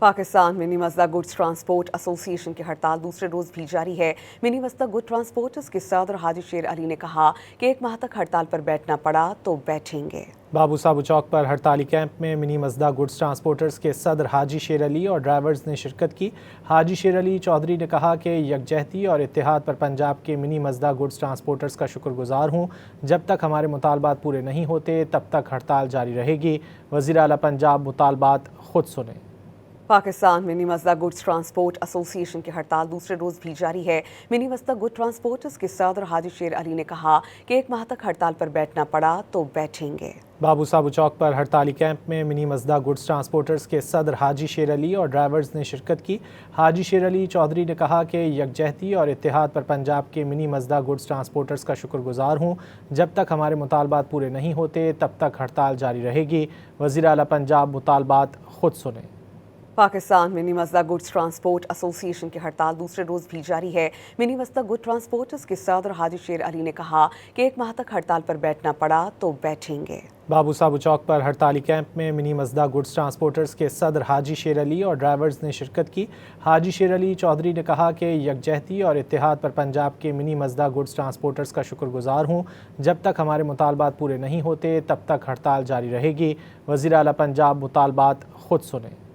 Pakistan mini मजदा goods transport association की हड़ताल दूसरे रोज भी जारी है। मिनी मजदा गुड ट्रांसपोर्टर्स के सदर हाजी शेर अली ने कहा कि 1 माह तक हड़ताल पर बैठना पड़ा तो बैठेंगे। बाबू साबू चौक पर हड़ताली कैंप में मिनी मजदा गुड्स ट्रांसपोर्टर्स के सदर हाजी शेर अली और ड्राइवर्स ने शिरकत की। हाजी शेर अली चौधरी ने कहा कि यकजहती और इत्तेहाद पर पंजाब के मिनी मजदा गुड्स ट्रांसपोर्टर्स का शुक्रगुजार हूँ। जब तक हमारे मुतालबात पूरे नहीं होते तब तक हड़ताल जारी रहेगी। वज़ीर आला पंजाब मुतालबात खुद सुने। Pakistan mini मजदा goods transport association की हड़ताल दूसरे रोज भी जारी है। मिनी मजदा गुड ट्रांसपोर्टर्स के सदर हाजी शेर अली ने कहा कि 1 माह तक हड़ताल पर बैठना पड़ा तो बैठेंगे। बाबू साबू चौक पर हड़ताली कैंप में मिनी मजदा गुड्स ट्रांसपोर्टर्स के सदर हाजी शेर अली और ड्राइवर्स ने शिरकत की। हाजी शेर अली चौधरी ने कहा कि यकजहती और इत्तेहाद पर पंजाब के मिनी मजदा गुड्स ट्रांसपोर्टर्स का शुक्रगुजार हूँ। जब तक हमारे मुतालबात पूरे नहीं होते तब तक हड़ताल जारी रहेगी। वज़ीर आला पंजाब मुतालबात खुद सुने। Pakistan mini मजदा goods transport association की हड़ताल दूसरे रोज भी जारी है। मिनी मजदा गुड ट्रांसपोर्टर्स के सदर हाजी शेर अली ने कहा कि 1 माह तक हड़ताल पर बैठना पड़ा तो बैठेंगे। बाबू साबू चौक पर हड़ताली कैंप में मिनी मजदा गुड्स ट्रांसपोर्टर्स के सदर हाजी शेर अली और ड्राइवर्स ने शिरकत की। हाजी शेर अली चौधरी ने कहा कि यकजहती और इत्तेहाद पर पंजाब के मिनी मजदा गुड्स ट्रांसपोर्टर्स का शुक्रगुजार हूँ। जब तक हमारे मुतालबात पूरे नहीं होते तब तक हड़ताल जारी रहेगी। वज़ीर आला पंजाब मुतालबात खुद सुने।